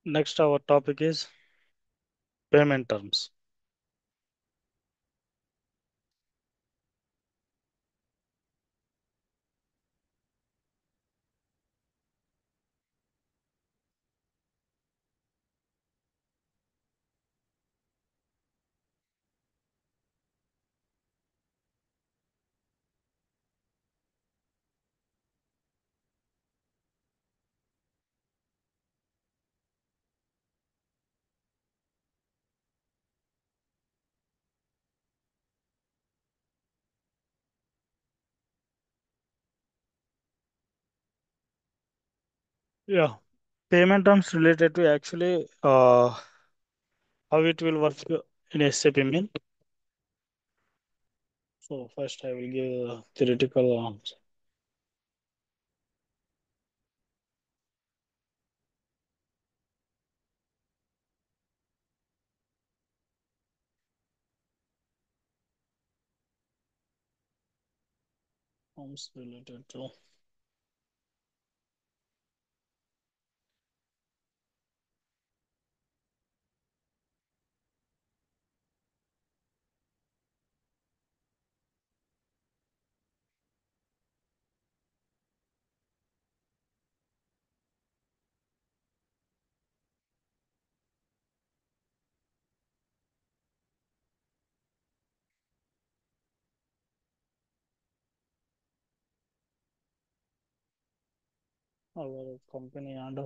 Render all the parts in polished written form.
Next, our topic is payment terms. Yeah, payment terms related to actually how it will work in SAP main. So first, I will give a theoretical answer. Terms related to our company and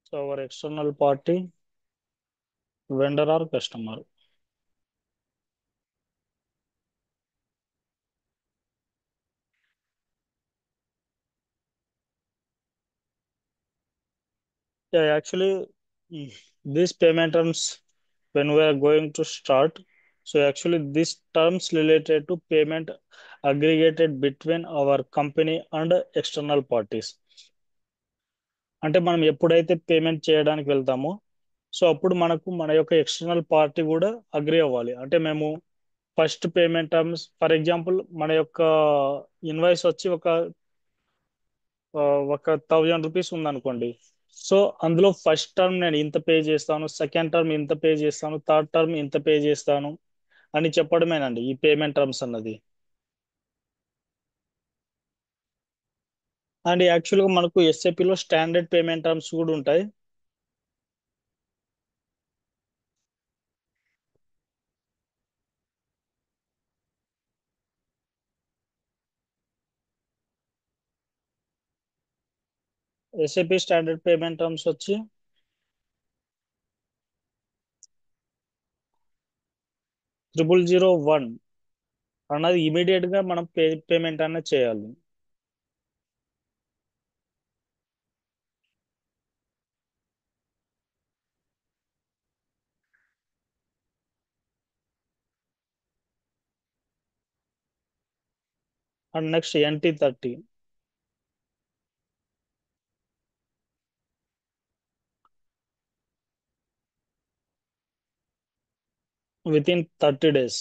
so our external party, vendor or customer. Yeah, actually, these payment terms when we are going to start. So actually, these terms related to payment aggregated between our company and external parties. అంటే మనం ఎప్పుడైతే payment చేయడానికి వెళ్తామో so అప్పుడు మనకు మన యొక్క external party కూడా అగ్రి అవ్వాలి. అంటే మేము first payment terms for example మన యొక్క ఇన్వాయిస్ వచ్చి ఆ, ఒక 1000 రూపీస్ ఉందనుకోండి. సో అందులో ఫస్ట్ టర్మ్ నేను ఇంత పే చేస్తాను, సెకండ్ టర్మ్ ఇంత పే చేస్తాను, థర్డ్ టర్మ్ ఇంత పే చేస్తాను అని చెప్పడమేనండి ఈ పేమెంట్ టర్మ్స్ అన్నది. అండ్ యాక్చువల్గా మనకు ఎస్ఏపిలో స్టాండర్డ్ పేమెంట్ టర్మ్స్ కూడా ఉంటాయి. ఎస్ఏపి స్టాండర్డ్ పేమెంట్ టర్మ్స్ వచ్చి 0001 అన్నది ఇమీడియట్ గా మనం పేమెంట్ అనేది చేయాలి. And next NT30 with in 30 days.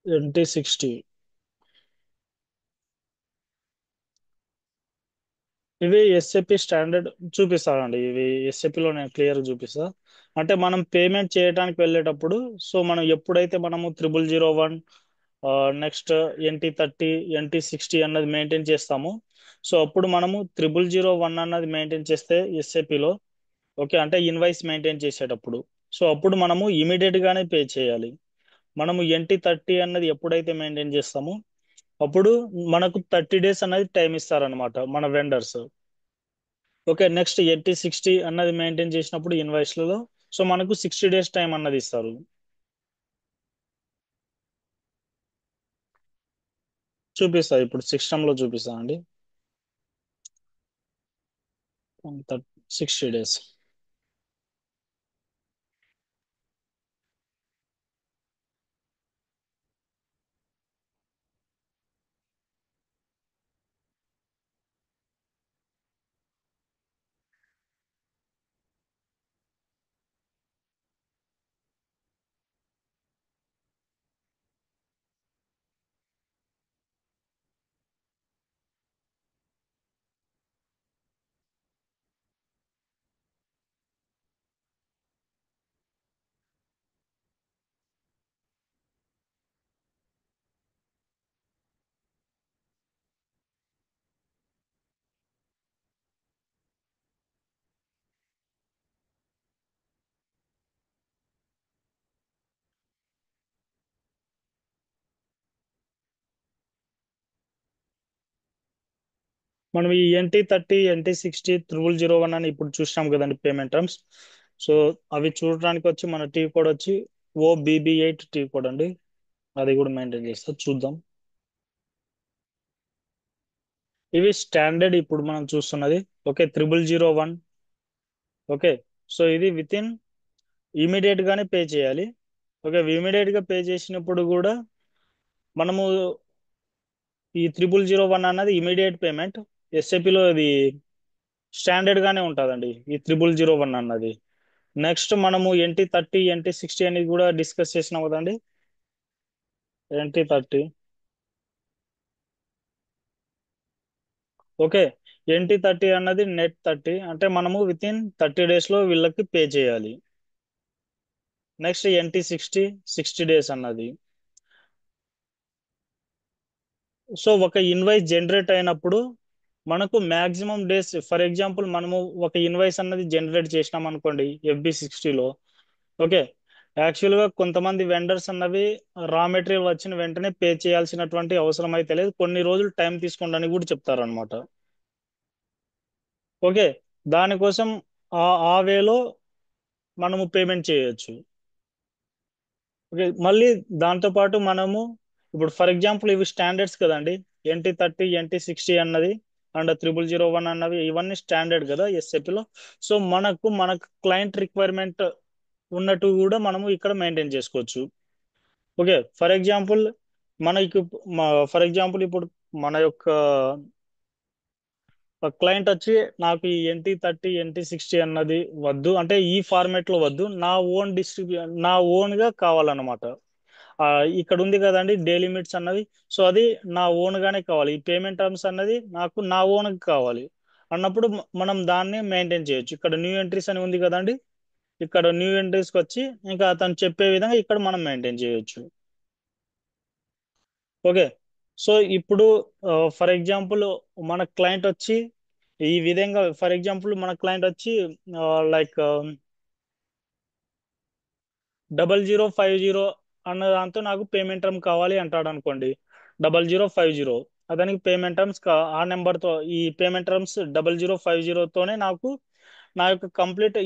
NT60 ఇవి ఎస్ఏపి స్టాండర్డ్ చూపిస్తానండి. ఇవి ఎస్ఏపిలో నేను క్లియర్ చూపిస్తా. అంటే మనం పేమెంట్ చేయడానికి వెళ్ళేటప్పుడు సో మనం ఎప్పుడైతే మనము 0001 నెక్స్ట్ NT30 NT60 అన్నది మెయింటైన్ చేస్తామో సో అప్పుడు మనము 0001 అన్నది మెయింటైన్ చేస్తే ఎస్ఏపిలో ఓకే అంటే ఇన్వాయిస్ మెయింటైన్ చేసేటప్పుడు సో అప్పుడు మనము ఇమీడియట్ గానే పే చేయాలి. మనము NT30 అన్నది ఎప్పుడైతే మెయింటైన్ చేస్తామో అప్పుడు మనకు 30 days అనేది టైం ఇస్తారనమాట మన వెండర్స్. ఓకే నెక్స్ట్ NT60 అన్నది మెయింటైన్ చేసినప్పుడు ఇన్వాయిస్లలో సో మనకు 60 days టైం అన్నది ఇస్తారు. చూపిస్తా ఇప్పుడు సిస్టంలో చూపిస్తా అండి. 60 days మనం ఈ NT30 NT60 0001 అని ఇప్పుడు చూసాం కదండి పేమెంట్ టర్మ్స్. సో అవి చూడడానికి వచ్చి మన టీ కోడ్ వచ్చి OBB8 టీ కోడ్ అండి. అది కూడా మెయింటైన్ చేస్తా, చూద్దాం. ఇవి స్టాండర్డ్ ఇప్పుడు మనం చూస్తున్నది. ఓకే, 0001. ఓకే, సో ఇది విత్ ఇన్ ఇమీడియట్ గానే పే చేయాలి. ఓకే, ఇమీడియట్ గా పే చేసినప్పుడు కూడా మనము ఈ 0001 అన్నది ఇమీడియట్ పేమెంట్. ఎస్ఏపిలో ఇది స్టాండర్డ్ గానే ఉంటుందండి ఈ 0001 అన్నది. నెక్స్ట్ మనము NT30 NT60 అనేది కూడా డిస్కస్ చేసినాం కదండి. NT30. ఓకే, NT30 అన్నది నెట్ 30, అంటే మనము విత్ ఇన్ 30 days లో వీళ్ళకి పే చేయాలి. నెక్స్ట్ NT60 60 days అన్నది. సో ఒక ఇన్వాయిస్ జనరేట్ అయినప్పుడు మనకు మాక్సిమం డేస్, ఫర్ ఎగ్జాంపుల్ మనము ఒక ఇన్వాయిస్ అన్నది జనరేట్ చేసినాం అనుకోండి FB60లో. ఓకే, యాక్చువల్గా కొంతమంది వెండర్స్ అన్నవి రా మెటీరియల్ వచ్చిన వెంటనే పే చేయాల్సినటువంటి అవసరం అయితే లేదు, కొన్ని రోజులు టైం తీసుకోండి కూడా చెప్తారనమాట. ఓకే, దానికోసం ఆ ఆ వేలో మనము పేమెంట్ చేయొచ్చు. ఓకే, మళ్ళీ దాంతో పాటు మనము ఇప్పుడు ఫర్ ఎగ్జాంపుల్ ఇవి స్టాండర్డ్స్ కదండి. NT30 NT60 అన్నది అండ్ 0001 అన్నవి ఇవన్నీ స్టాండర్డ్ కదా ఎస్ఏపిలో. సో మనకు క్లయింట్ రిక్వైర్మెంట్ ఉన్నట్టు కూడా మనము ఇక్కడ మెయింటైన్ చేసుకోవచ్చు. ఓకే, ఫర్ ఎగ్జాంపుల్ మనకి ఫర్ ఎగ్జాంపుల్ ఇప్పుడు మన యొక్క క్లయింట్ వచ్చి నాకు ఈ NT30 NT60 అన్నది వద్దు, అంటే ఈ ఫార్మేట్ లో వద్దు, నా ఓన్ గా కావాలన్నమాట. ఆ, ఇక్కడ ఉంది కదండి డే లిమిట్స్ అన్నది. సో అది నా ఓన్ గానే కావాలి, ఈ పేమెంట్ టర్మ్స్ అన్నది నాకు నా ఓన్ కావాలి అన్నప్పుడు మనం దాన్ని మెయింటైన్ చేయొచ్చు. ఇక్కడ న్యూ ఎంట్రీస్ అని ఉంది కదండి, ఇక్కడ న్యూ ఎంట్రీస్కి వచ్చి ఇంకా అతను చెప్పే విధంగా ఇక్కడ మనం మెయింటైన్ చేయొచ్చు. ఓకే, సో ఇప్పుడు ఫర్ ఎగ్జాంపుల్ మన క్లయింట్ వచ్చి ఈ విధంగా, ఫర్ ఎగ్జాంపుల్ మన క్లయింట్ వచ్చి లైక్ 0050 అన్న దాంతో నాకు పేమెంట్ టర్మ్ కావాలి అంటాడు అనుకోండి. 0050 అతనికి పేమెంట్ టర్మ్స్ ఆ నెంబర్తో ఈ పేమెంట్ టర్మ్స్ 0050తోనే నాకు నా యొక్క కంప్లీట్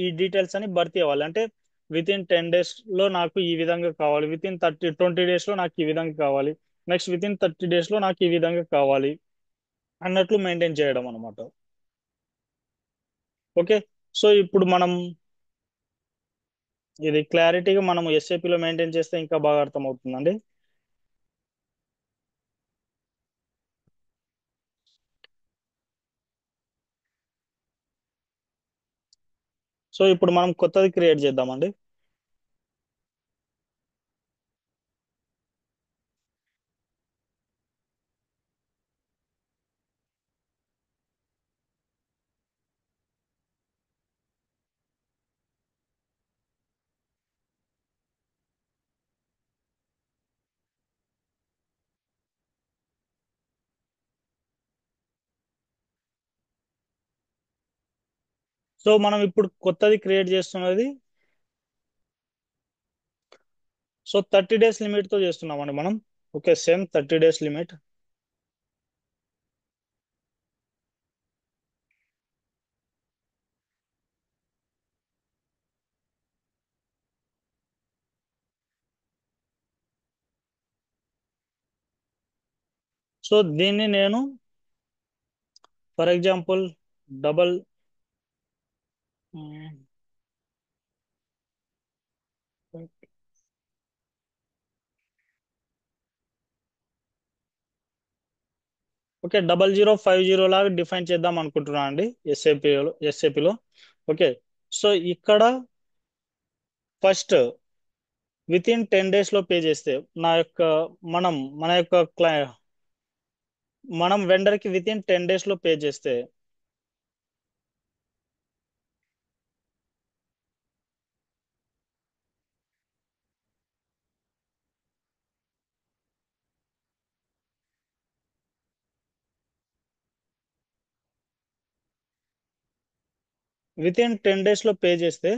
ఈ డీటెయిల్స్ అని భర్తీ అవ్వాలి. అంటే విత్ ఇన్ 10 days లో నాకు ఈ విధంగా కావాలి, విత్ ఇన్ 20 days లో నాకు ఈ విధంగా కావాలి, నెక్స్ట్ విత్ ఇన్ 30 days లో నాకు ఈ విధంగా కావాలి అన్నట్లు మెయింటైన్ చేయడం అనమాట. ఓకే, సో ఇప్పుడు మనం ఇది క్లారిటీగా మనం ఎస్ఏపిలో మెయింటైన్ చేస్తే ఇంకా బాగా అర్థమవుతుందండి. సో ఇప్పుడు మనం కొత్తది క్రియేట్ చేద్దామండి. సో మనం ఇప్పుడు కొత్తది క్రియేట్ చేస్తున్నది, సో 30 days లిమిట్ తో చేస్తున్నామండి మనం. Okay, same 30 days limit. So దీన్ని నేను ఫర్ ఎగ్జాంపుల్ డబల్, ఓకే 0050 లాగా డిఫైన్ చేద్దాం అనుకుంటున్నాను అండి ఎస్ఏపిలో. ఓకే, సో ఇక్కడ ఫస్ట్ విత్ ఇన్ 10 days లో పే చేస్తే నా యొక్క మనం మన యొక్క మనం వెండర్ కి విత్ ఇన్ 10 days లో పే చేస్తే విత్ ఇన్ 10 days లో పే చేస్తే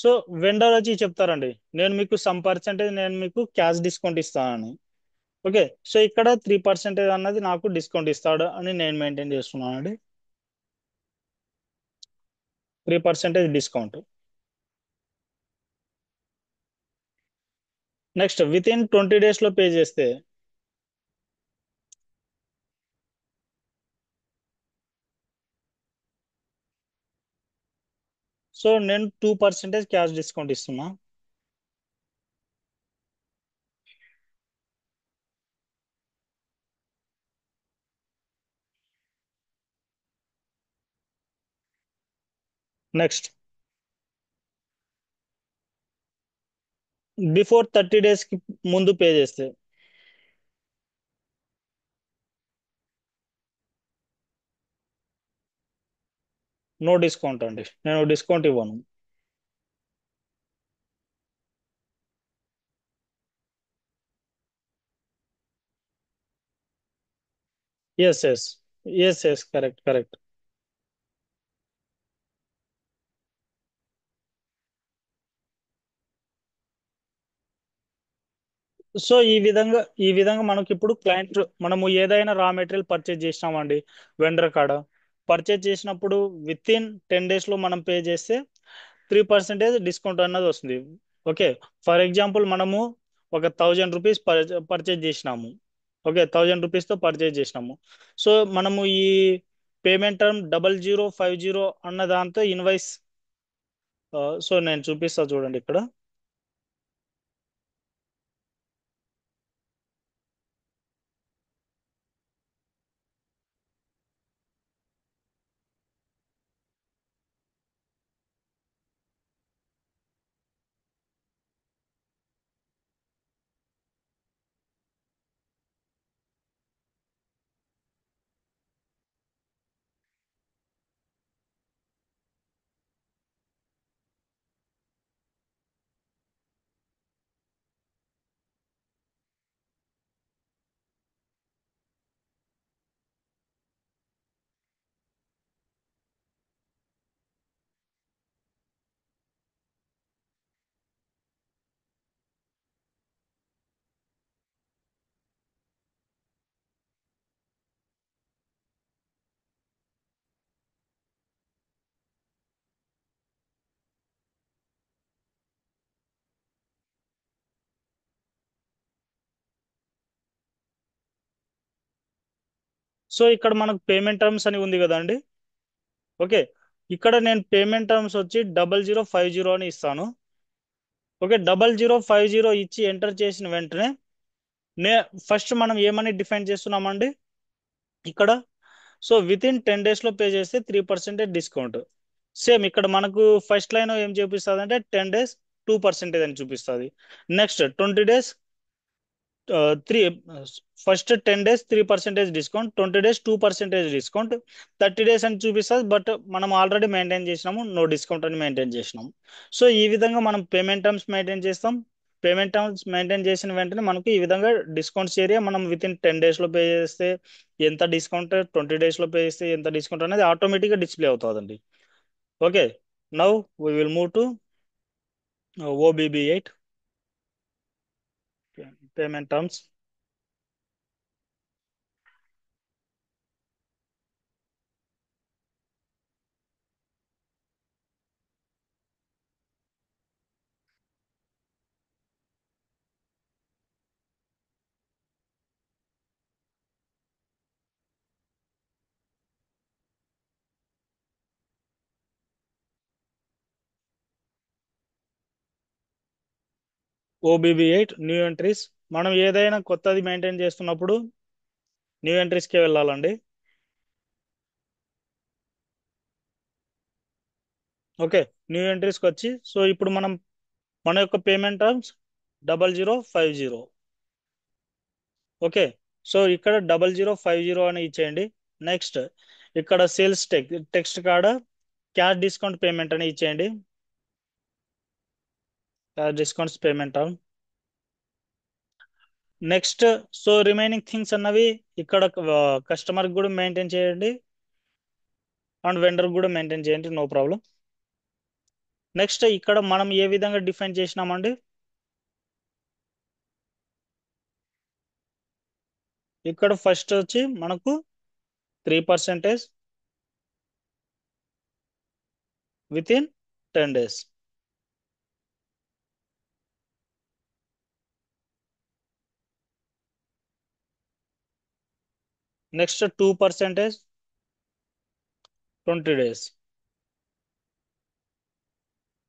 సో వెండర్ వచ్చి చెప్తారండి, నేను మీకు సమ్ పర్సెంటేజ్ నేను మీకు క్యాష్ డిస్కౌంట్ ఇస్తానని. ఓకే. సో ఇక్కడ 3% అన్నది నాకు డిస్కౌంట్ ఇస్తాడు అని నేను మెయింటైన్ చేస్తున్నాను అండి. 3% discount. Next with in 20 days లో పే చేస్తే, సో నేను 2% క్యాష్ డిస్కౌంట్ ఇస్తున్నా. నెక్స్ట్ బిఫోర్ 30 డేస్ కి ముందు పే చేస్తే నో డిస్కౌంట్ అండి, నేను డిస్కౌంట్ ఇవ్వను. Yes yes. Yes yes, correct correct. So ఈ విధంగా మనకి ఇప్పుడు క్లయింట్, మనము ఏదైనా రా మెటీరియల్ పర్చేజ్ చేసినామండి వెండర్ కాడ, పర్చేజ్ చేసినప్పుడు విత్ ఇన్ 10 డేస్ లో మనం పే చేస్తే 3% డిస్కౌంట్ అన్నది వస్తుంది. ఓకే. ఫర్ ఎగ్జాంపుల్ మనము ఒక 1000 రూపీస్ పర్చేజ్ చేసినాము. ఓకే, 1000 రూపీస్తో పర్చేజ్ చేసినాము. సో మనము ఈ పేమెంట్ టర్మ్ 0050 అన్న దాంతో ఇన్వాయిస్, సో నేను చూపిస్తా చూడండి ఇక్కడ. సో ఇక్కడ మనకు పేమెంట్ టర్మ్స్ అని ఉంది కదా అండి. ఓకే, ఇక్కడ నేను పేమెంట్ టర్మ్స్ వచ్చి 0050 అని ఇస్తాను. ఓకే, 0050 ఇచ్చి ఎంటర్ చేసిన వెంటనే నే ఫస్ట్ మనం ఏమని డిఫైన్ చేస్తున్నామండి ఇక్కడ. సో విత్ ఇన్ 10 డేస్ లో పే చేస్తే 3% డిస్కౌంట్. సేమ్ ఇక్కడ మనకు ఫస్ట్ లైన్ ఏం చూపిస్తుంది అంటే 10 డేస్ 2% అని చూపిస్తుంది. Next 20 days three, first 10 days 3% discount, 20 days 2% discount, 30 days అని చూపిస్తుంది. బట్ మనం ఆల్రెడీ మెయింటైన్ చేసినాము, నో డిస్కౌంట్ అని మెయింటైన్ చేసినాము. సో ఈ విధంగా మనం పేమెంట్ టర్మ్స్ మెయింటైన్ చేస్తాం. పేమెంట్ టర్మ్స్ మెయింటైన్ చేసిన వెంటనే మనకు ఈ విధంగా డిస్కౌంట్స్ ఏరియా మనం విత్ ఇన్ 10 డేస్ లో పే చేస్తే ఎంత డిస్కౌంట్, 20 డేస్ లో పే చేస్తే ఎంత డిస్కౌంట్ అనేది ఆటోమేటిక్గా డిస్ప్లే అవుతుందండి. Okay. Now we will move to OBB8 payment terms. OBB8 new entries. మనం ఏదైనా కొత్తది మెయింటైన్ చేస్తున్నప్పుడు న్యూ ఎంట్రీస్కే వెళ్ళాలండి. ఓకే, న్యూ ఎంట్రీస్కి వచ్చి సో ఇప్పుడు మనం మన యొక్క పేమెంట్ టర్మ్స్ 0050. ఓకే, సో ఇక్కడ 0050 అని ఇచ్చేయండి. నెక్స్ట్ ఇక్కడ సేల్స్ టెక్స్ట్ కాడ క్యాష్ డిస్కౌంట్ పేమెంట్ అని ఇచ్చేయండి. Cash discounts payment term. Next so remaining things అన్నవి ఇక్కడ కస్టమర్ కూడా మెయింటైన్ చేయండి అండ్ వెండర్ కూడా మెయింటైన్ చేయండి, నో ప్రాబ్లం. నెక్స్ట్ ఇక్కడ మనం ఏ విధంగా డిఫైన్ చేసినామండి. ఇక్కడ ఫస్ట్ వచ్చి మనకు 3% with in 10 days. Next 2% 20 days.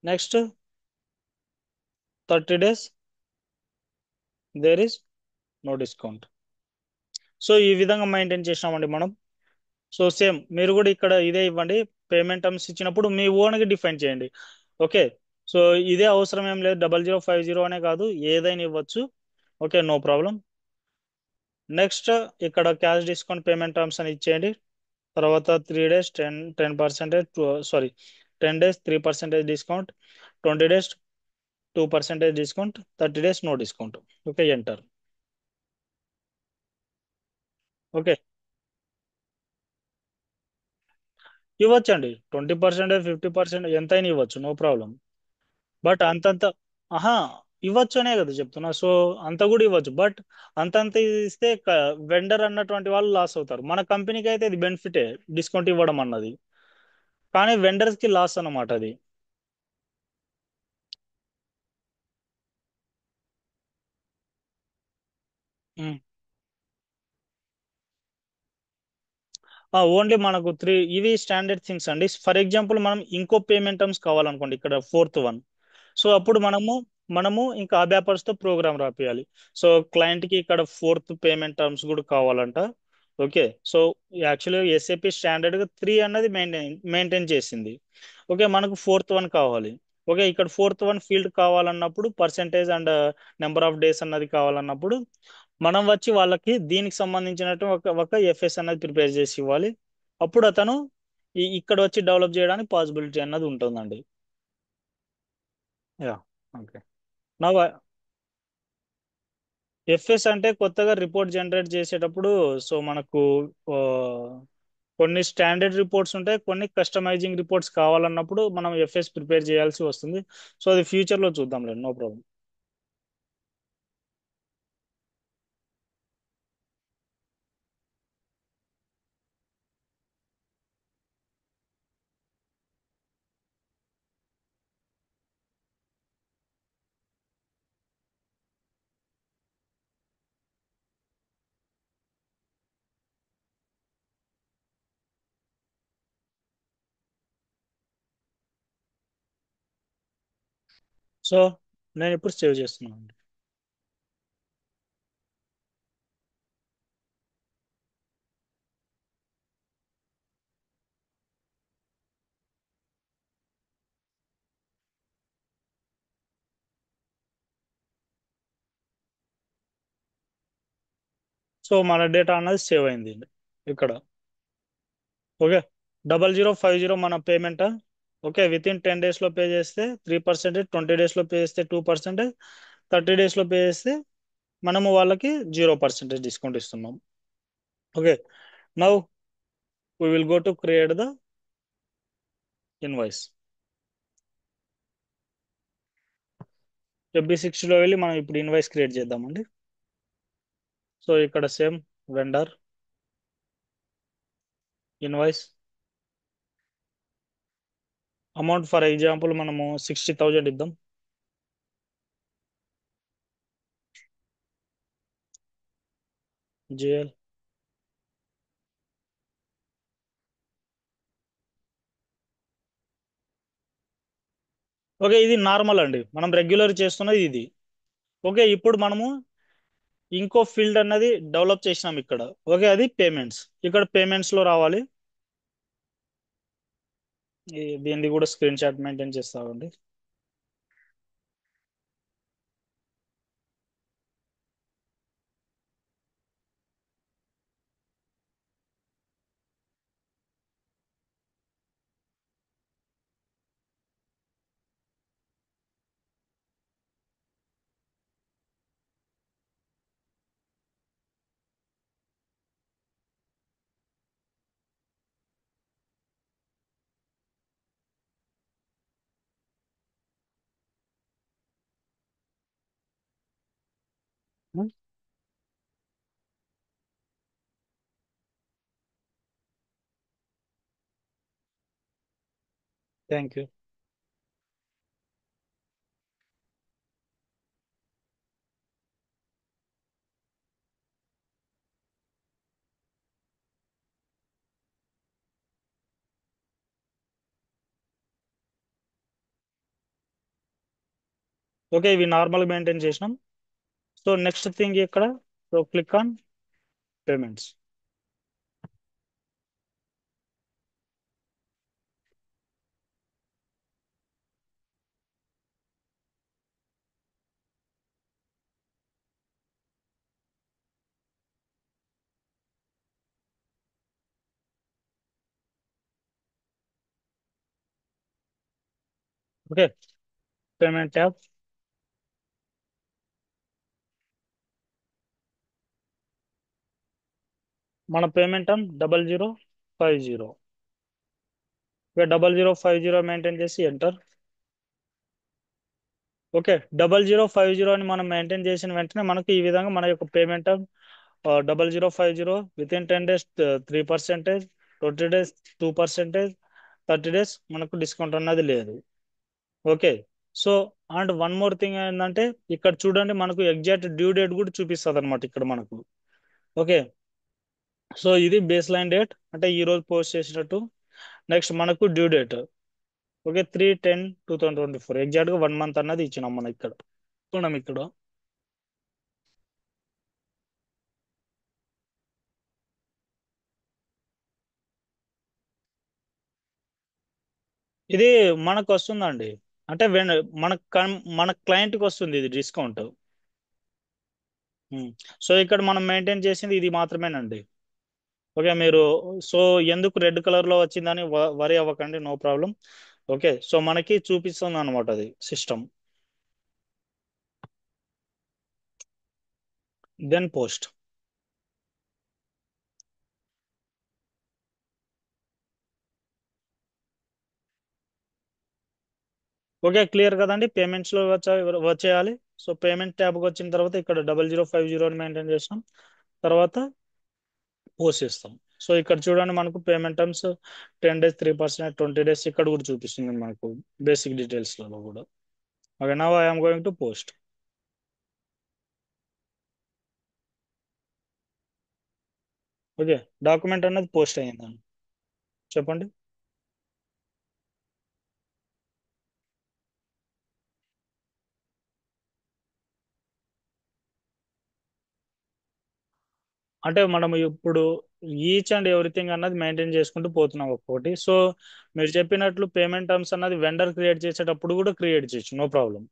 Next 30 days there is no discount. So ఈ విధంగా మెయింటైన్ చేసినామండి మనం. సో సేమ్ మీరు కూడా ఇక్కడ ఇదే ఇవ్వండి. పేమెంట్ టర్మ్స్ ఇచ్చినప్పుడు మీ ఓన్గా డిఫైన్ చేయండి. ఓకే. సో ఇదే అవసరం ఏం లేదు, 0050 అనే కాదు, ఏదైనా ఇవ్వచ్చు. Okay, no problem. నెక్స్ట్ ఇక్కడ క్యాష్ డిస్కౌంట్ పేమెంట్ టర్మ్స్ అని ఇచ్చేయండి. తర్వాత 3 days 10% sorry 10 days 3% discount, 20 days 2% discount, 30 days no discount. Okay, enter. Okay, ఇవ్వచ్చండి. 20% 50% ఎంతైనా ఇవ్వచ్చు, నో ప్రాబ్లం. బట్ అంతంత, ఆహా, ఇవ్వచ్చు అనే కదా చెప్తున్నా. సో అంత కూడా ఇవ్వచ్చు, బట్ అంతంత ఇస్తే వెండర్ అన్నటువంటి వాళ్ళు లాస్ అవుతారు. మన కంపెనీకి అయితే ఇది బెనిఫిటే, డిస్కౌంట్ ఇవ్వడం అన్నది. కానీ వెండర్స్ కి లాస్ అన్నమాట అది. ఓన్లీ మనకు త్రీ ఇవి స్టాండర్డ్ థింగ్స్ అండి. ఫర్ ఎగ్జాంపుల్ మనం ఇంకో పేమెంట్ టర్మ్స్ కావాలనుకోండి, ఇక్కడ ఫోర్త్ వన్. సో అప్పుడు మనము ఇంకా అబ్యాపర్స్ తో ప్రోగ్రామ్ రాపియాలి. సో క్లయింట్ కి ఇక్కడ ఫోర్త్ పేమెంట్ టర్మ్స్ కూడా కావాలంట. ఓకే. సో యాక్చువల్గా ఎస్ఏపి స్టాండర్డ్ గా 3 అన్నది మెయింటైన్ చేసింది. ఓకే, మనకు ఫోర్త్ వన్ కావాలి. ఓకే, ఇక్కడ ఫోర్త్ వన్ ఫీల్డ్ కావాలన్నప్పుడు percentage and number of days అన్నది కావాలన్నప్పుడు మనం వచ్చి వాళ్ళకి దీనికి సంబంధించినట్టు ఒక ఎఫ్ఎస్ అన్నది ప్రిపేర్ చేసి ఇవ్వాలి. అప్పుడు అతను ఇక్కడ వచ్చి డెవలప్ చేయడానికి పాసిబిలిటీ అన్నది ఉంటుందండి. యా. ఓకే. నా ఎఫ్ఎస్ అంటే కొత్తగా రిపోర్ట్ జనరేట్ చేసేటప్పుడు, సో మనకు ఆ, కొన్ని స్టాండర్డ్ రిపోర్ట్స్ ఉంటాయి, కొన్ని కస్టమైజింగ్ రిపోర్ట్స్ కావాలన్నప్పుడు మనం ఎఫ్ఎస్ ప్రిపేర్ చేయాల్సి వస్తుంది. సో అది ఫ్యూచర్లో చూద్దాంలేండి, నో ప్రాబ్లం. సో నేను ఇప్పుడు సేవ్ చేస్తున్నాను. సో మన డేటా అన్నది సేవ్ అయింది ఇక్కడ. ఓకే, 0050 మన payment. Okay, with in 10 days లో పే చేస్తే 3%, 20 days లో పే చేస్తే 2%, 30 days లో పే చేస్తే మనము వాళ్ళకి 0% డిస్కౌంట్ ఇస్తున్నాం. Okay, now we will go to create the invoice. FB60లో వెళ్ళి మనం ఇప్పుడు ఇన్వాయిస్ క్రియేట్ చేద్దామండి. సో ఇక్కడ same vendor invoice amount for example మనము 60,000 ఇద్దాం. జిఎల్. ఓకే, ఇది నార్మల్ అండి, మనం రెగ్యులర్ చేస్తున్నది ఇది. ఓకే, ఇప్పుడు మనము ఇంకో ఫీల్డ్ అన్నది డెవలప్ చేసినాం ఇక్కడ. ఓకే, అది పేమెంట్స్. ఇక్కడ పేమెంట్స్ లో రావాలి. దీన్ని కూడా స్క్రీన్ షాట్ మెయింటైన్ చేస్తామండి. Thank you. ఓకే, ఇవి నార్మల్ మెయింటైన్ చేసినాం. సో నెక్స్ట్ థింగ్ ఇక్కడ, so click on payments. Okay, payment tab. మన పేమెంట్ 0050. ఓకే, 0050 మెయింటైన్ చేసి ఎంటర్. ఓకే, 0050 అని మనం మెయింటైన్ చేసిన వెంటనే మనకు ఈ విధంగా మన యొక్క payment 0050 with in 10 days 3%, 20 days 2%, 30 days మనకు డిస్కౌంట్ అన్నది లేదు. Okay, so and one more thing ఏంటంటే, ఇక్కడ చూడండి మనకు ఎగ్జాక్ట్ డ్యూ డేట్ కూడా చూపిస్తుంది అనమాట ఇక్కడ మనకు. ఓకే, సో ఇది బేస్ లైన్ డేట్, అంటే ఈ రోజు పోస్ట్ చేసినట్టు. నెక్స్ట్ మనకు డ్యూ డేట్. ఓకే, 3/10/2024, ఎగ్జాక్ట్ గా 1 month అన్నది ఇచ్చినాం మనం ఇక్కడ. చూడం ఇక్కడ. ఇది మనకు వస్తుందండి, అంటే మన క్లయింట్ కి వస్తుంది ఇది డిస్కౌంట్. సో ఇక్కడ మనం మెయింటైన్ చేసింది ఇది మాత్రమేనండి. ఓకే, మీరు సో ఎందుకు రెడ్ కలర్ లో వచ్చిందని వరి అవ్వకండి, నో ప్రాబ్లం. ఓకే, సో మనకి చూపిస్తుంది అనమాట అది system. Then post. Okay, clear కదండి, పేమెంట్స్ లో వచ్చేయాలి. సో పేమెంట్ ట్యాబ్కి వచ్చిన తర్వాత ఇక్కడ 0050 అని మెయింటైన్ చేస్తాం, తర్వాత పోస్ట్ చేస్తాం. సో ఇక్కడ చూడండి మనకు పేమెంట్ టర్మ్స్ 10 days 3%, 20 days ఇక్కడ కూడా చూపిస్తుంది మనకు బేసిక్ డీటెయిల్స్ లో కూడా. Okay, now I'm going to post. Okay, document అనేది పోస్ట్ అయ్యిందండి. చెప్పండి. అంటే మనం ఇప్పుడు ఈచ్ అండ్ ఎవ్రీథింగ్ అన్నది మెయింటైన్ చేసుకుంటూ పోతున్నాం ఒక్కొక్కటి. సో మీరు చెప్పినట్లు పేమెంట్ టర్మ్స్ అన్నది వెండర్ క్రియేట్ చేసేటప్పుడు కూడా క్రియేట్ చేయొచ్చు, నో ప్రాబ్లం.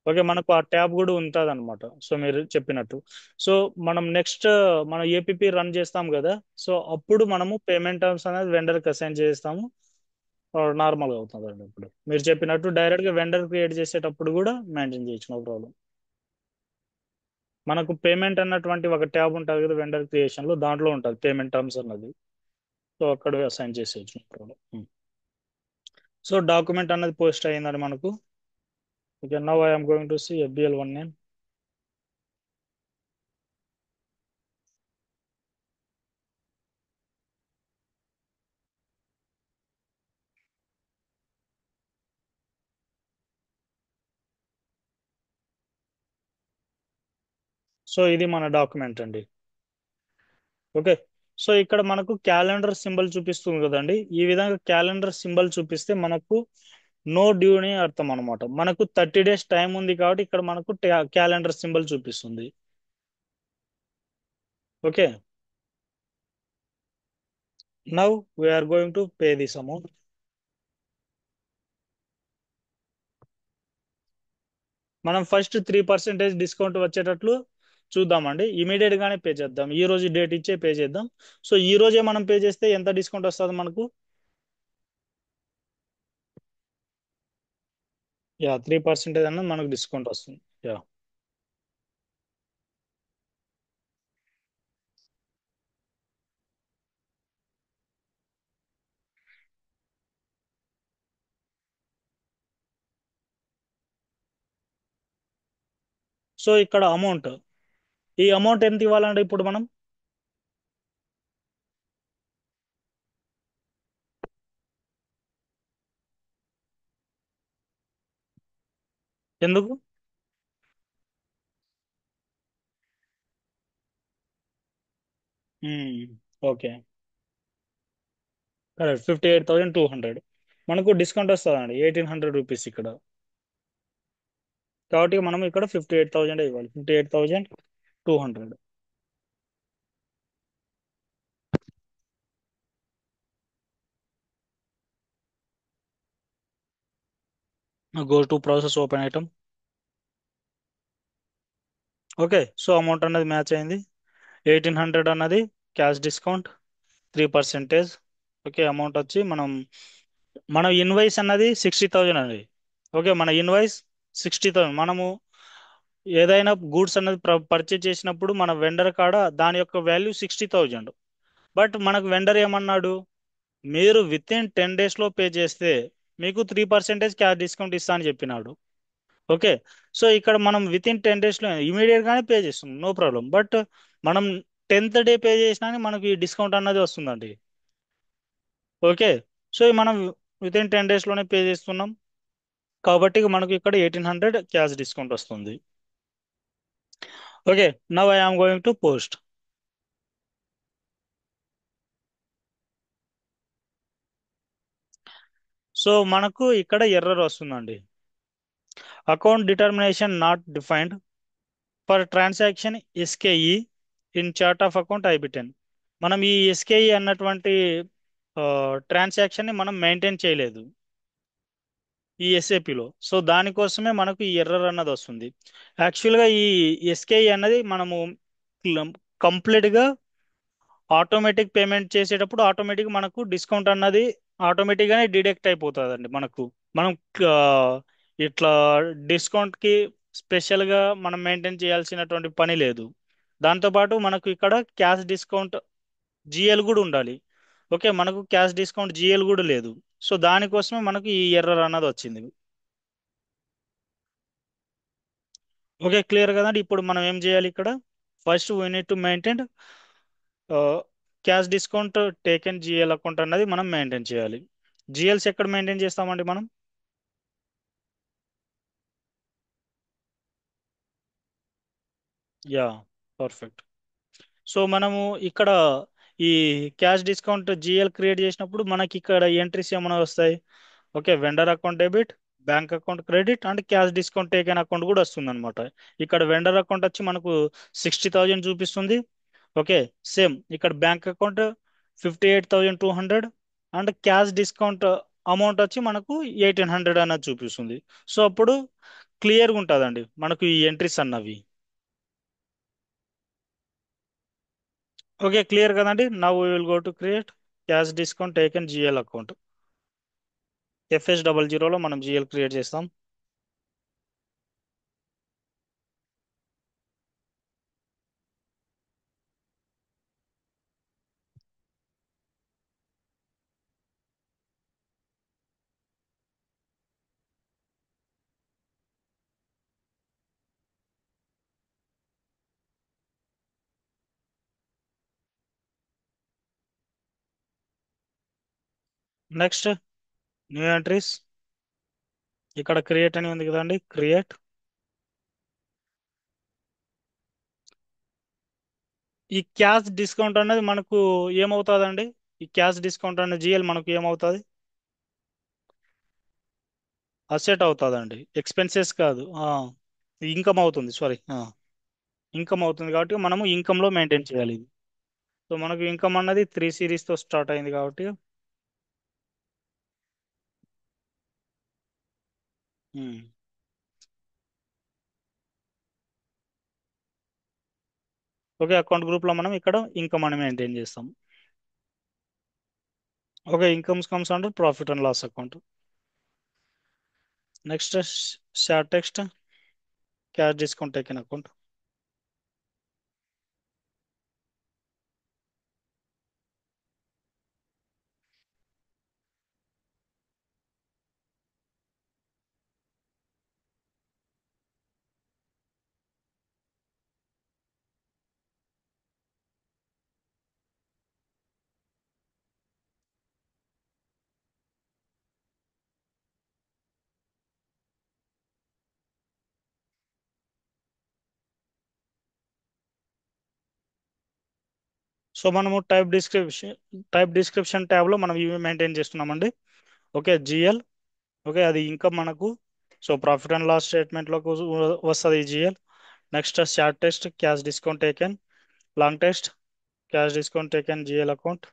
ఓకే, మనకు ఆ ట్యాబ్ కూడా ఉంటుంది అనమాట, సో మీరు చెప్పినట్టు. సో మనం నెక్స్ట్ మనం ఏపీపీ రన్ చేస్తాం కదా, సో అప్పుడు మనము పేమెంట్ టర్మ్స్ అనేది వెండర్కి అసైన్ చేస్తాము. నార్మల్గా అవుతుంది అండి. ఇప్పుడు మీరు చెప్పినట్టు డైరెక్ట్ గా వెండర్ క్రియేట్ చేసేటప్పుడు కూడా మెయింటైన్ చేయొచ్చు, నో ప్రాబ్లం. మనకు పేమెంట్ అన్నటువంటి ఒక ట్యాబ్ ఉంటుంది కదా వెండర్ క్రియేషన్ లో, దాంట్లో ఉంటుంది పేమెంట్ టర్మ్స్ అన్నది. సో అక్కడ అసైన్ చేసేయచ్చు, నో ప్రాబ్లం. సో డాక్యుమెంట్ అన్నది పోస్ట్ అయ్యిందని మనకు. Okay, now I'm going to see FBL1 name. So ఇది మన డాక్యుమెంట్ అండి. ఓకే, సో ఇక్కడ మనకు క్యాలెండర్ సింబల్ చూపిస్తుంది కదండి, ఈ విధంగా క్యాలెండర్ సింబల్ చూపిస్తే మనకు నో డ్యూ అని అర్థం అనమాట. మనకు 30 days టైం ఉంది కాబట్టి ఇక్కడ మనకు క్యాలెండర్ సింబల్ చూపిస్తుంది. Okay, now we're going to pay this amount. మనం ఫస్ట్ 3% డిస్కౌంట్ వచ్చేటట్లు చూద్దామండి. ఇమీడియట్ గానే పే చేద్దాం, ఈ రోజు డేట్ ఇచ్చే పే చేద్దాం. సో ఈ రోజే మనం పే చేస్తే ఎంత డిస్కౌంట్ వస్తుంది మనకు? యా, 3% అన్నది మనకు డిస్కౌంట్ వస్తుంది. యా, సో ఇక్కడ అమౌంట్, ఈ అమౌంట్ ఎంత ఇవ్వాలంటే ఇప్పుడు మనం? ఎందుకు? ఓకే. కరెక్ట్, 58,200. మనకు డిస్కౌంట్ వస్తుందండి 1,800 రూపీస్ ఇక్కడ. కాబట్టి మనం ఇక్కడ 58,000 ఇవ్వాలి, 58,200. Go to process open item. Okay, so amount అన్నది మ్యాచ్ అయింది. 1,800 అన్నది క్యాష్ డిస్కౌంట్ 3%. ఓకే, అమౌంట్ వచ్చి మన ఇన్వాయిస్ అన్నది 60,000 అండి. ఓకే, మన ఇన్వాయిస్ 60,000. మనము ఏదైనా గూడ్స్ అన్నది పర్చేజ్ చేసినప్పుడు మన వెండర్ కాడ దాని యొక్క వాల్యూ 60,000. బట్ మనకు వెండర్ ఏమన్నాడు, మీరు విత్ ఇన్ 10 డేస్లో పే చేస్తే మీకు 3% క్యాష్ డిస్కౌంట్ ఇస్తా అని చెప్పినాడు. ఓకే, సో ఇక్కడ మనం విత్ ఇన్ 10 డేస్లో ఇమీడియట్ గానే పే చేస్తున్నాం, నో ప్రాబ్లం. బట్ మనం 10th డే పే చేసినా మనకి ఈ డిస్కౌంట్ అన్నది వస్తుందండి. ఓకే, సో మనం విత్ ఇన్ 10 డేస్లోనే పే చేస్తున్నాం కాబట్టి మనకు ఇక్కడ 1,800 క్యాష్ డిస్కౌంట్ వస్తుంది. Okay, now I am going to post. So మనకు ఇక్కడ ఎర్రర్ వస్తుందండి. Account determination not defined for transaction SKE in chart of account ఐబిటెన్. మనం ఈ ఎస్కేఈ అన్నటువంటి ట్రాన్సాక్షన్ ని మనం మెయింటైన్ చేయలేదు ఈ ఎస్ఏపిలో. సో దానికోసమే మనకు ఈ ఎర్రర్ అన్నది వస్తుంది. యాక్చువల్గా ఈ ఎస్కేఈ అన్నది మనము కంప్లీట్గా ఆటోమేటిక్ పేమెంట్ చేసేటప్పుడు ఆటోమేటిక్ మనకు డిస్కౌంట్ అన్నది ఆటోమేటిక్గానే డిడక్ట్ అయిపోతుందండి మనకు. మనం ఆ, ఇట్లా డిస్కౌంట్కి స్పెషల్గా మనం మెయింటైన్ చేయాల్సినటువంటి పని లేదు. దాంతోపాటు మనకు ఇక్కడ క్యాష్ డిస్కౌంట్ జిఎల్ కూడా ఉండాలి. ఓకే, మనకు క్యాష్ డిస్కౌంట్ జిఎల్ కూడా లేదు. సో దానికోసమే మనకు ఈ ఎర్రర్ అన్నది వచ్చింది. ఓకే, క్లియర్ కదండి. ఇప్పుడు మనం ఏం చేయాలి ఇక్కడ, first we need to maintain cash discount taken GL account అన్నది మనం మెయింటైన్ చేయాలి. జిఎల్స్ ఎక్కడ మెయింటైన్ చేస్తామండి మనం? Yeah, perfect. సో మనము ఇక్కడ ఈ క్యాష్ డిస్కౌంట్ జిఎల్ క్రియేట్ చేసినప్పుడు మనకి ఇక్కడ ఎంట్రీస్ ఏమైనా వస్తాయి. Okay, vendor account debit, bank account credit and cash discount taken account కూడా వస్తుంది అనమాట. ఇక్కడ వెండర్ అకౌంట్ వచ్చి మనకు 60,000 చూపిస్తుంది. ఓకే, సేమ్ ఇక్కడ bank account 58,200 and cash discount amount వచ్చి మనకు 1,800 అన్నది చూపిస్తుంది. సో అప్పుడు క్లియర్గా ఉంటుందండి మనకు ఈ ఎంట్రీస్ అన్నవి. ఓకే, క్లియర్ కదండి. Now we will go to create cash discount taken GL account. FS00లో మనం జిఎల్ క్రియేట్ చేస్తాం. Next new entries. ఇక్కడ క్రియేట్ అని ఉంది కదండి, క్రియేట్. ఈ క్యాష్ డిస్కౌంట్ అనేది మనకు ఏమవుతుందండి? ఈ క్యాష్ డిస్కౌంట్ అనే జిఎల్ మనకు ఏమవుతుంది? అసెట్ అవుతుందండి, ఎక్స్పెన్సెస్ కాదు. ఇన్కమ్ అవుతుంది, సారీ. ఇన్కమ్ అవుతుంది కాబట్టి మనము ఇన్కమ్లో మెయింటైన్ చేయాలి ఇది. సో మనకు ఇన్కమ్ అన్నది 3 సిరీస్తో స్టార్ట్ అయింది కాబట్టి. ఉమ్, ఓకే, అకౌంట్ గ్రూప్లో మనం ఇక్కడ ఇన్కమ్ అని మెయింటైన్ చేస్తాం. Okay, incomes comes under profit and loss account. Next short text cash discount taken account. So మనము టైప్ డిస్క్రిప్షన్ ట్యాబ్లో మనం ఇవి మెయింటైన్ చేస్తున్నామండి. Okay, GL. ఓకే, అది ఇంకా మనకు సో ప్రాఫిట్ అండ్ లాస్ స్టేట్మెంట్లోకి వస్తుంది ఈ GL. Next short text cash discount taken, long text cash discount taken GL account.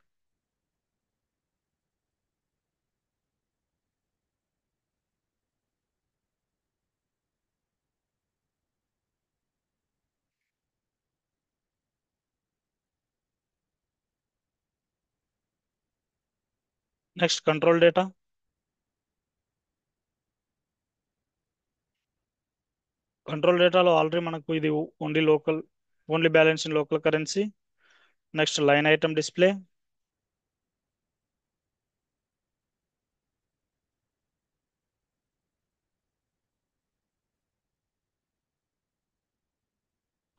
Next control data. Control డేటాలో ఆల్రెడీ మనకు ఇది only local, only balance in local currency. Next line item display.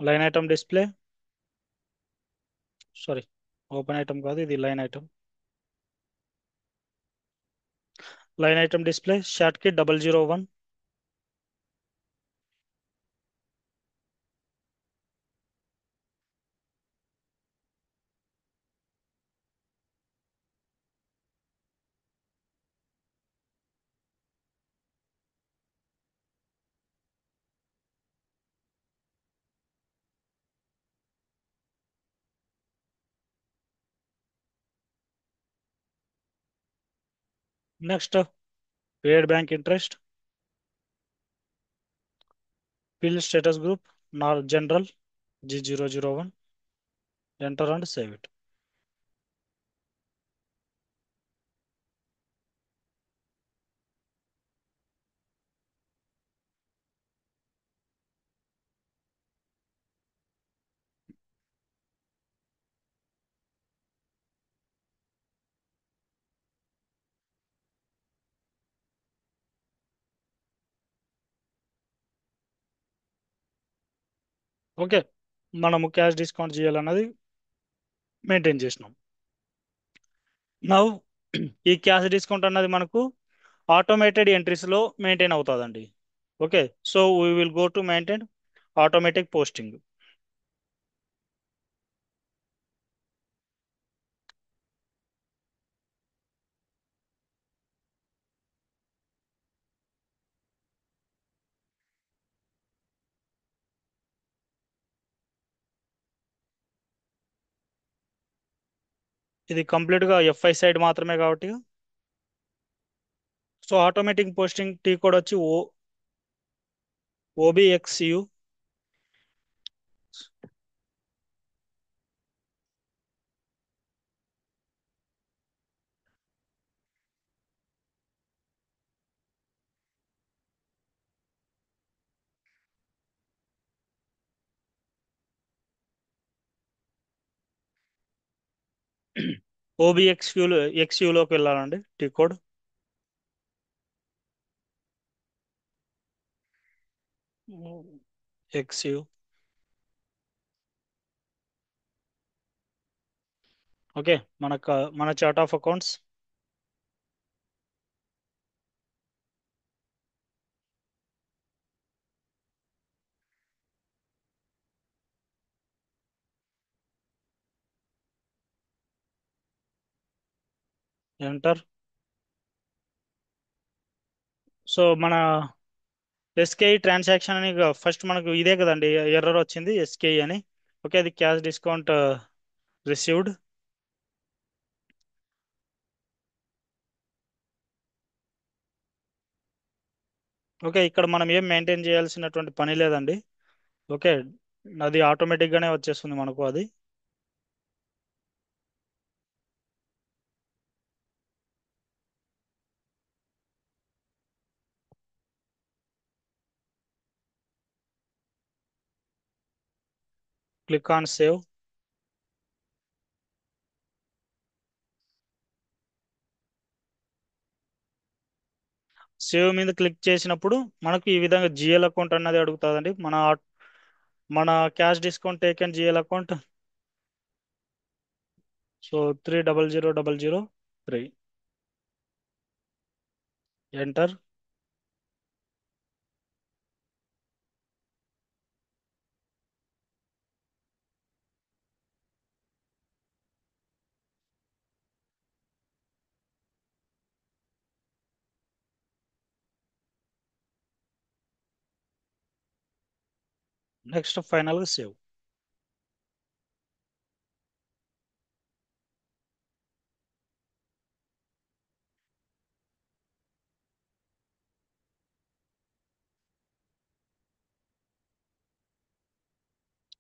Line item display, sorry, open item కాదు, ఇది line item. Line item display short కి 001. Next paid bank interest, bill status group, nor general G001. Enter and save it. Okay, మనము cash discount చేయాలన్నది maintain చేసినాం. Now ఈ cash discount అన్నది మనకు automated ఎంట్రీస్లో maintain అవుతుందండి. Okay, so we will go to maintain automatic posting. ఇది కంప్లీట్గా f i side మాత్రమే కాబట్టి, so automatic posting T code వచ్చి ఓబిఎక్స్యు. ఎక్స్యూలోకి వెళ్ళాలండి టీ కోడ్. ఎక్స్యూ. ఓకే, మన chart of accounts. Enter. So మన ఎస్కేఐ ట్రాన్సాక్షన్ అని ఫస్ట్ మనకు ఇదే కదండి ఎర్రర్ వచ్చింది ఎస్కేఐ అని. ఓకే, అది క్యాష్ డిస్కౌంట్ రిసీవ్డ్. ఓకే, ఇక్కడ మనం ఏం మెయింటైన్ చేయాల్సినటువంటి పని లేదండి. ఓకే, అది ఆటోమేటిక్గానే వచ్చేస్తుంది మనకు అది. Click on save. సేవ్ మీద క్లిక్ చేసినప్పుడు మనకు ఈ విధంగా జిఎల్ అకౌంట్ అన్నది అడుగుతుందండి. మన cash discount taken GL account. So 300003. Enter. Next ఫైనల్గా సేవ్.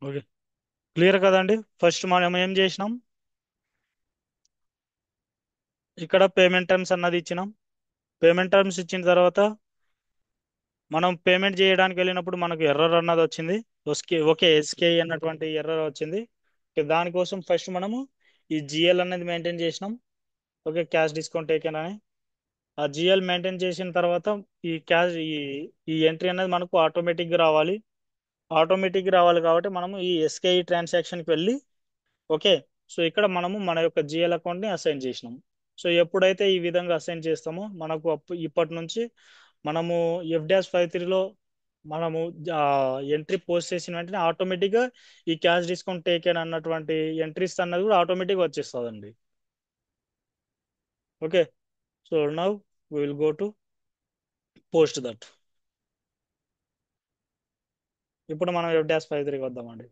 ఓకే, క్లియర్ కదండి. ఫస్ట్ మనం ఏం చేసినాం, ఇక్కడ పేమెంట్ టర్మ్స్ అన్నది ఇచ్చినాం. పేమెంట్ టర్మ్స్ ఇచ్చిన తర్వాత మనం పేమెంట్ చేయడానికి వెళ్ళినప్పుడు మనకు ఎర్రర్ అన్నది వచ్చింది. ఓకే ఎస్కే అన్నటువంటి ఎర్రర్ వచ్చింది. ఓకే, దానికోసం ఫస్ట్ మనము ఈ జిఎల్ అనేది మెయింటైన్ చేసినాం. ఓకే, క్యాష్ డిస్కౌంట్ టేకెన్ అని ఆ జిఎల్ మెయింటైన్ చేసిన తర్వాత ఈ క్యాష్ ఈ ఎంట్రీ అనేది మనకు ఆటోమేటిక్గా రావాలి. ఆటోమేటిక్గా రావాలి కాబట్టి మనము ఈ ఎస్కేఈ ట్రాన్సాక్షన్కి వెళ్ళి ఓకే, సో ఇక్కడ మనము మన యొక్క జిఎల్ అకౌంట్ని అసైన్ చేసినాం. సో ఎప్పుడైతే ఈ విధంగా అసైన్ చేస్తామో మనకు ఇప్పటి నుంచి మనము F-53లో మనము ఎంట్రీ పోస్ట్ చేసిన వెంటనే ఆటోమేటిక్గా ఈ క్యాష్ డిస్కౌంట్ టేకెన్ అన్నటువంటి ఎంట్రీస్ అన్నది కూడా ఆటోమేటిక్గా వచ్చేస్తుందండి. Okay, so now we will go to post that. ఇప్పుడు మనం F-53కి వద్దామండి.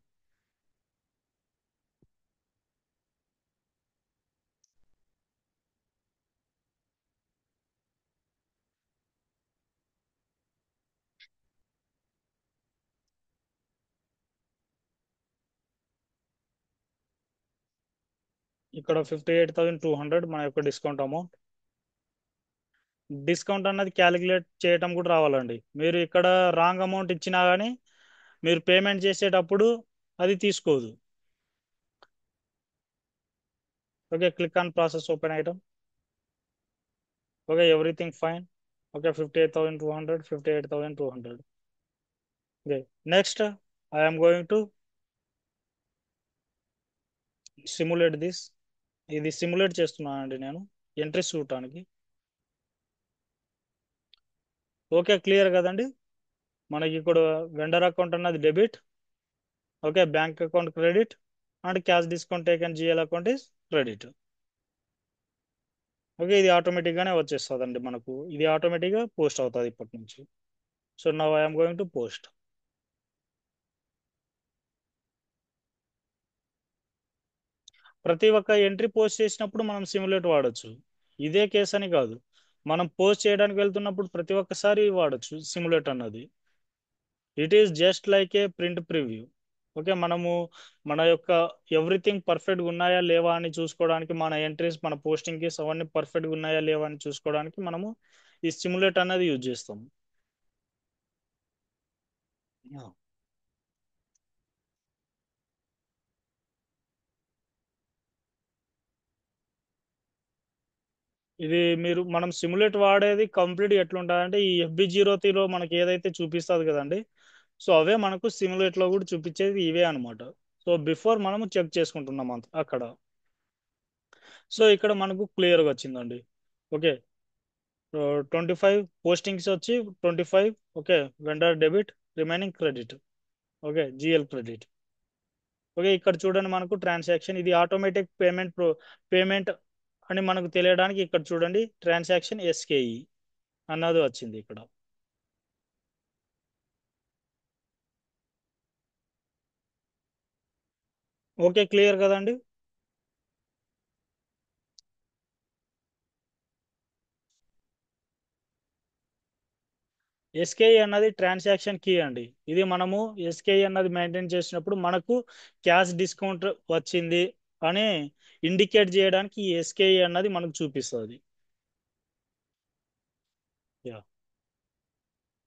ఇక్కడ 58,200 మన యొక్క డిస్కౌంట్ అమౌంట్. డిస్కౌంట్ అన్నది క్యాలిక్యులేట్ చేయటం కూడా రావాలండి. మీరు ఇక్కడ రాంగ్ అమౌంట్ ఇచ్చినా కానీ మీరు పేమెంట్ చేసేటప్పుడు అది తీసుకోదు. Okay, click on process open item. Okay, everything fine. Okay, 58,200, 58,200. Okay, next I'm going to simulate this. ఇది సిమ్యులేట్ చేస్తున్నానండి నేను ఎంట్రీస్ చూడటానికి. ఓకే, క్లియర్ కదండి. మనకి ఇక్కడ వెండర్ అకౌంట్ అన్నది debit. Okay, bank account credit and cash discount taken GL account is credit. Okay, ఇది ఆటోమేటిక్గానే వచ్చేస్తుందండి మనకు. ఇది ఆటోమేటిక్గా పోస్ట్ అవుతుంది ఇప్పటి నుంచి. So now I'm going to post. ప్రతి ఒక్క ఎంట్రీ పోస్ట్ చేసినప్పుడు మనం సిమ్యులేట్ వాడచ్చు. ఇదే కేస్ అని కాదు, మనం పోస్ట్ చేయడానికి వెళ్తున్నప్పుడు ప్రతి ఒక్కసారి వాడచ్చు సిమ్యులేట్ అన్నది. It is just like A print preview. Okay, మనము మన యొక్క ఎవ్రీథింగ్ పర్ఫెక్ట్గా ఉన్నాయా లేవా అని చూసుకోవడానికి, మన ఎంట్రీస్ మన పోస్టింగ్కి అవన్నీ పర్ఫెక్ట్గా ఉన్నాయా లేవా అని చూసుకోవడానికి మనము ఈ సిమ్యులేట్ అనేది యూజ్ చేస్తాం. ఇది మనం సిమ్యులేట్ వాడేది కంప్లీట్ ఎట్లుంటుందంటే ఈ FB03లో మనకి ఏదైతే చూపిస్తుంది కదండి, సో అవే మనకు సిమ్యులేట్లో కూడా చూపించేది ఇవే అనమాట. సో బిఫోర్ మనము చెక్ చేసుకుంటున్నాం అంత అక్కడ. సో ఇక్కడ మనకు క్లియర్గా వచ్చిందండి. ఓకే, 25 పోస్టింగ్స్ వచ్చి 25. Okay, vendor debit, remaining credit. Okay, GL credit. Okay, ఇక్కడ చూడండి మనకు ట్రాన్సాక్షన్ ఇది ఆటోమేటిక్ పేమెంట్ అని మనకు తెలియడానికి ఇక్కడ చూడండి ట్రాన్సాక్షన్ SKE అన్నది వచ్చింది ఇక్కడ. ఓకే, క్లియర్ కదండి. ఎస్కేఈ అన్నది ట్రాన్సాక్షన్ కీ అండి. ఇది మనము ఎస్కేఈ అన్నది మెయింటైన్ చేసినప్పుడు మనకు క్యాష్ డిస్కౌంట్ వచ్చింది అని ఇండికేట్ చేయడానికి ఈ ఎస్కేఈ అన్నది మనకు చూపిస్తుంది. యా,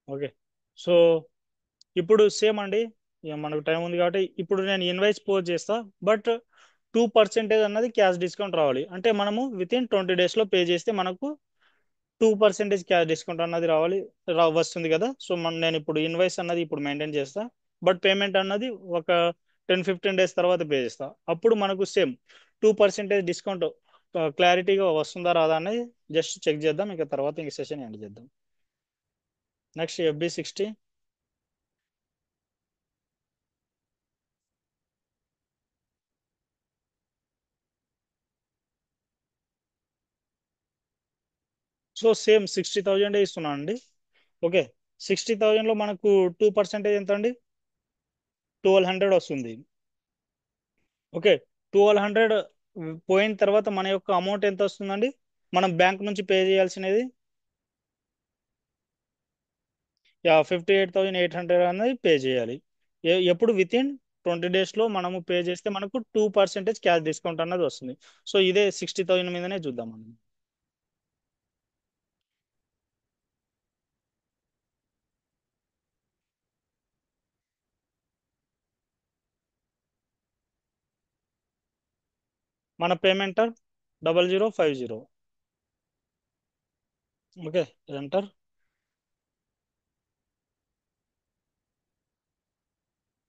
ఓకే, సో ఇప్పుడు సేమ్ అండి. ఇక మనకు టైం ఉంది కాబట్టి ఇప్పుడు నేను ఇన్వాయిస్ పోస్ట్ చేస్తా. బట్ 2% అన్నది క్యాష్ డిస్కౌంట్ రావాలి. అంటే మనము వితిన్ 20 డేస్లో పే చేస్తే మనకు 2% క్యాష్ డిస్కౌంట్ అన్నది రావాలి. వస్తుంది కదా. సో నేను ఇప్పుడు ఇన్వాయిస్ అన్నది ఇప్పుడు మెయింటైన్ చేస్తా. బట్ పేమెంట్ అన్నది ఒక 10-15 డేస్ తర్వాత పే చేస్తా. అప్పుడు మనకు సేమ్ 2% డిస్కౌంట్ క్లారిటీగా వస్తుందా రాదా అనేది జస్ట్ చెక్ చేద్దాం. ఇక తర్వాత ఇంక సెషన్ ఎండ్ చేద్దాం. Next FB60. సో సేమ్ 60,000 ఇస్తున్నాను అండి. ఓకే, 60,000లో మనకు 2% ఎంత అండి? 1200 వస్తుంది. ఓకే, 1200 పోయిన తర్వాత మన యొక్క అమౌంట్ ఎంత వస్తుందండి? మనం బ్యాంక్ నుంచి పే చేయాల్సినది యా 58,800 అనేది పే చేయాలి. ఎప్పుడు విత్ ఇన్ 20 డేస్లో మనము పే చేస్తే మనకు 2% క్యాష్ డిస్కౌంట్ అన్నది వస్తుంది. సో ఇదే 60,000 మీదనే చూద్దాం మనం. మన payment 0050. Okay, enter.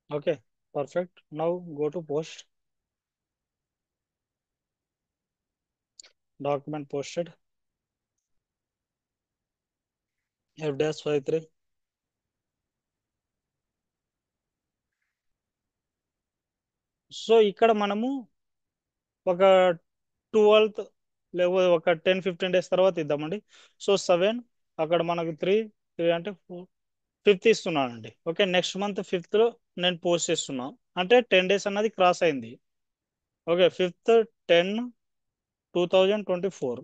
Okay, perfect. Now go to post. Document posted F-53. So ఇక్కడ మనము ఒక 12th లేకపోతే ఒక 10-15 డేస్ తర్వాత ఇద్దామండి. సో 7, అక్కడ మనకు 3, 3 అంటే 5th ఇస్తున్నానండి. Okay, next month 5th నేను పోస్ట్ చేస్తున్నా, అంటే 10 డేస్ అన్నది క్రాస్ అయింది. ఓకే, 5/10/2024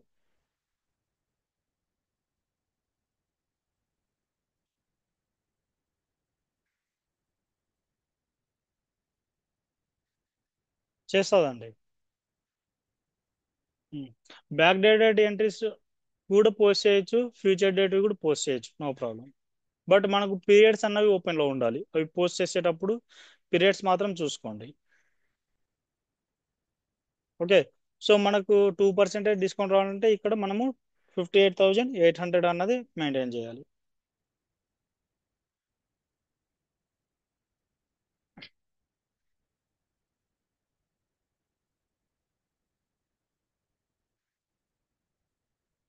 చేస్తుందండి. బ్యాక్ డేటెడ్ ఎంట్రీస్ కూడా పోస్ట్ చేయొచ్చు, ఫ్యూచర్ డేట్ కూడా పోస్ట్ చేయొచ్చు, నో ప్రాబ్లం. బట్ మనకు పీరియడ్స్ అన్నవి ఓపెన్లో ఉండాలి. అవి పోస్ట్ చేసేటప్పుడు పీరియడ్స్ మాత్రం చూసుకోండి. ఓకే, సో మనకు 2% డిస్కౌంట్ రావాలంటే ఇక్కడ మనము 58,800 అన్నది మెయింటైన్ చేయాలి.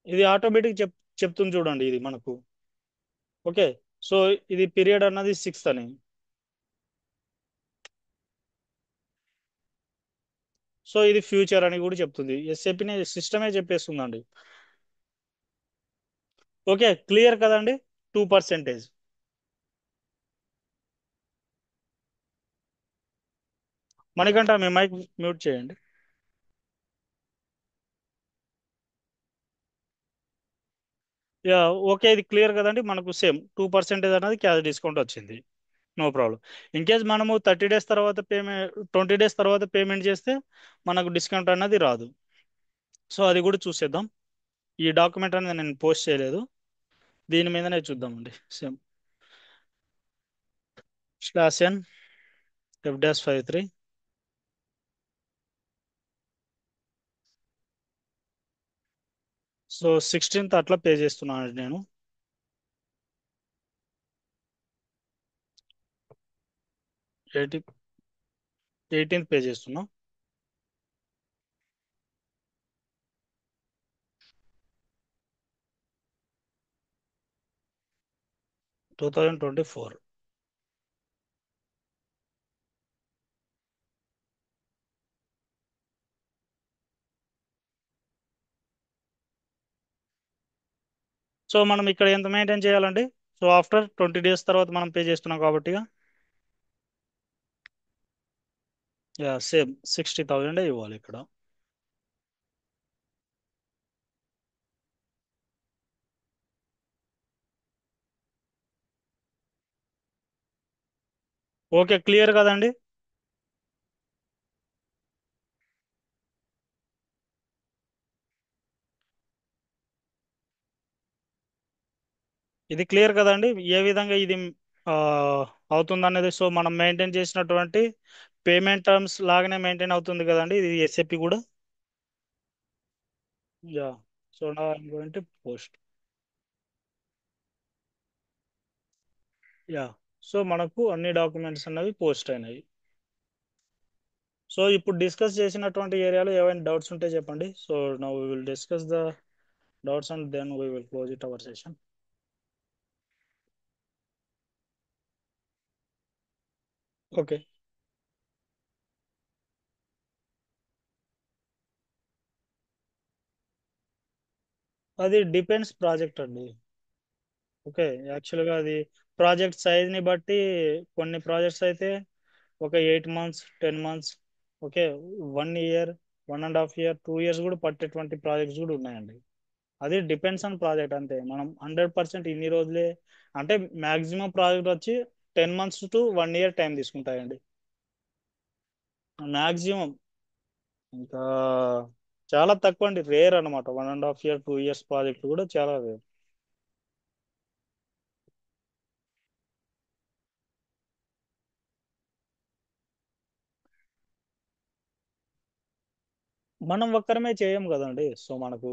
ఇది ఆటోమేటిక్ చెప్తుంది చూడండి ఇది మనకు. ఓకే, సో ఇది పీరియడ్ అన్నది 6th అని. సో ఇది ఫ్యూచర్ అని కూడా చెప్తుంది. ఎస్ఏపిని సిస్టమే చెప్పేస్తుందండి. ఓకే, క్లియర్ కదండి. 2%. మనకంట మీ మైక్ మ్యూట్ చేయండి. యా, ఓకే, ఇది క్లియర్ కదండి. మనకు సేమ్ 2% అనేది క్యాష్ డిస్కౌంట్ వచ్చింది, నో ప్రాబ్లం. ఇన్ కేస్ మనము 30 డేస్ తర్వాత పేమెంట్ 20 డేస్ తర్వాత పేమెంట్ చేస్తే మనకు డిస్కౌంట్ అన్నది రాదు. సో అది కూడా చూసేద్దాం. ఈ డాక్యుమెంట్ అనేది నేను పోస్ట్ చేయలేదు, దీని మీదనే చూద్దామండి. Same /n F-53. So 16th అట్లా పే చేస్తున్నాను నేను. 18th పే చేస్తున్నా. 2024. సో మనం ఇక్కడ ఎంత మెయింటైన్ చేయాలండి? సో ఆఫ్టర్ 20 డేస్ తర్వాత మనం పే చేస్తున్నాం కాబట్టి యా సేమ్ 60,000 ఇవ్వాలి ఇక్కడ. ఓకే, క్లియర్ కదండి. ఇది క్లియర్ కదండి, ఏ విధంగా ఇది ఆ, అవుతుంది అనేది. సో మనం మెయింటైన్ చేసినటువంటి పేమెంట్ టర్మ్స్ లాగానే మెయింటైన్ అవుతుంది కదండి ఇది ఎస్ఏపి కూడా. యా, సో నా I'm going to post. Yeah, so మనకు అన్ని డాక్యుమెంట్స్ అన్నవి పోస్ట్ అయినాయి. సో ఇప్పుడు డిస్కస్ చేసినటువంటి ఏరియాలో ఏవైనా డౌట్స్ ఉంటే చెప్పండి. So now we will discuss the doubts and then we will close it our session. Okay, అది డిపెండ్స్ ప్రాజెక్ట్ అండి. ఓకే, యాక్చువల్గా అది ప్రాజెక్ట్ సైజ్ని బట్టి కొన్ని ప్రాజెక్ట్స్ అయితే ఒక 8 months, 10 months, okay, 1 year, 1.5 year, 2 years కూడా పట్టేటువంటి ప్రాజెక్ట్స్ కూడా ఉన్నాయండి. అది డిపెండ్స్ ఆన్ ప్రాజెక్ట్ అంతే. మనం 100% ఇన్ని రోజులే అంటే మ్యాక్సిమం ప్రాజెక్ట్ వచ్చి 10 మంత్స్ టు 1 ఇయర్ టైం తీసుకుంటాయండి. మ్యాక్సిమం ఇంకా చాలా తక్కువ అండి, రేర్ అనమాట. 1.5 ఇయర్, 2 ఇయర్స్ ప్రాజెక్ట్ కూడా చాలా రేర్. మనం ఒక్కరమే చేయం కదండి. సో మనకు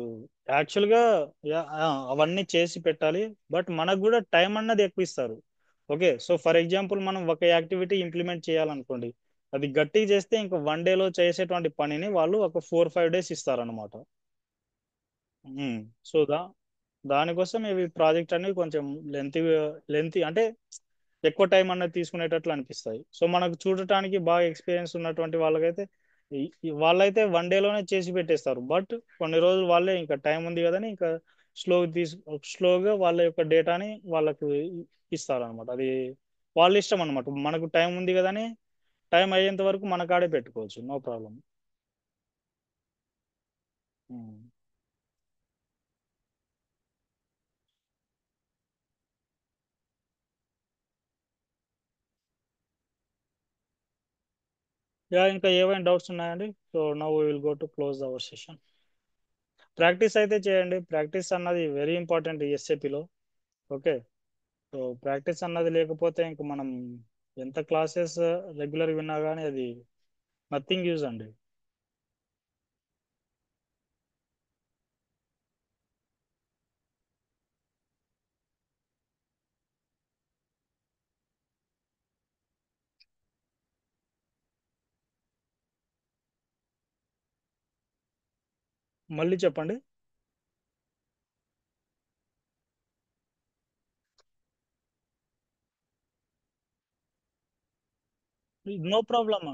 యాక్చువల్గా అవన్నీ చేసి పెట్టాలి. బట్ మనకు కూడా టైం అన్నది ఎక్కువ ఇస్తారు. ఓకే, సో ఫర్ ఎగ్జాంపుల్ మనం ఒక యాక్టివిటీ ఇంప్లిమెంట్ చేయాలనుకోండి, అది గట్టిగా చేస్తే ఇంకా 1 డేలో చేసేటువంటి పనిని వాళ్ళు ఒక 4-5 డేస్ ఇస్తారనమాట. సో దానికోసం ఇవి ప్రాజెక్ట్ అనేవి కొంచెం లెంతీ లెంతీ అంటే ఎక్కువ టైం అన్నది తీసుకునేటట్లు అనిపిస్తాయి. సో మనకు చూడటానికి బాగా ఎక్స్పీరియన్స్ ఉన్నటువంటి వాళ్ళకైతే వాళ్ళైతే 1 డేలోనే చేసి పెట్టేస్తారు. బట్ కొన్ని రోజులు వాళ్ళే ఇంకా టైం ఉంది కదని ఇంకా స్లో తీసు స్లోగా వాళ్ళ యొక్క డేటాని వాళ్ళకు ఇస్తారు అనమాట. అది వాళ్ళ ఇష్టం అనమాట. మనకు టైం ఉంది కదని టైం అయ్యేంత వరకు మన కాడే పెట్టుకోవచ్చు, నో ప్రాబ్లం. యా, ఇంకా ఏవైనా డౌట్స్ ఉన్నాయండి? So now we will go to close our session. Practice అయితే చేయండి. ప్రాక్టీస్ అన్నది వెరీ ఇంపార్టెంట్ ఎస్ఏపిలో. ఓకే, సో ప్రాక్టీస్ అన్నది లేకపోతే ఇంక మనం ఎంత క్లాసెస్ రెగ్యులర్ విన్నా కానీ అది నథింగ్ యూజ్ అండి. మళ్ళీ చెప్పండి. No problem.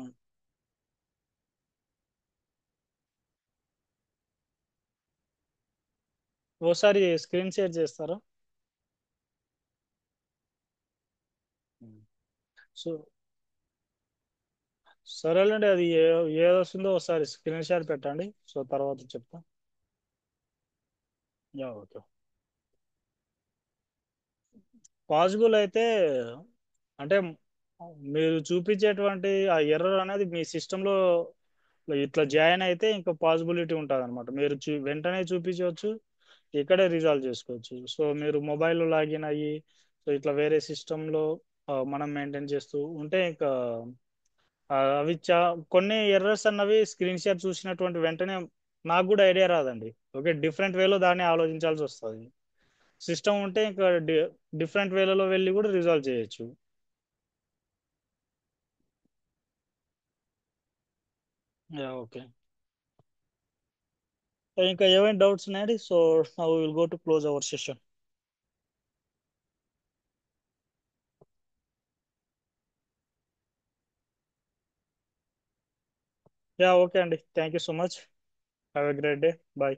ఓసారి స్క్రీన్ షేర్ చేస్తారా? సో సరేలేండి, అది ఏది వస్తుందో ఒకసారి స్క్రీన్ షేర్ పెట్టండి, సో తర్వాత చెప్తా. Yeah, okay. పాసిబుల్ అయితే అంటే మీరు చూపించేటువంటి ఆ ఎర్రర్ అనేది మీ సిస్టంలో ఇట్లా జాయిన్ అయితే ఇంకా పాసిబిలిటీ ఉంటుంది అనమాట. మీరు వెంటనే చూపించవచ్చు, ఇక్కడే రిజాల్వ్ చేసుకోవచ్చు. సో మీరు మొబైల్లో లాగిన్ అయ్యి సో ఇట్లా వేరే సిస్టంలో మనం మెయింటైన్ చేస్తూ ఉంటే ఇంకా అవి కొన్ని ఎర్రర్స్ అన్నవి స్క్రీన్ షాట్ చూసినటువంటి వెంటనే నాకు కూడా ఐడియా రాదండి. ఓకే, డిఫరెంట్ వేలో దాన్ని ఆలోచించాల్సి వస్తుంది. సిస్టమ్ ఉంటే ఇంకా డిఫరెంట్ వేలలో వెళ్ళి కూడా రిజాల్వ్ చేయొచ్చు. Yeah, okay. ఇంకా ఏమైనా డౌట్స్ ఉన్నాయండి? So now will go to close our session. Yeah, okay అండి, thank you so much. Have a great day. Bye.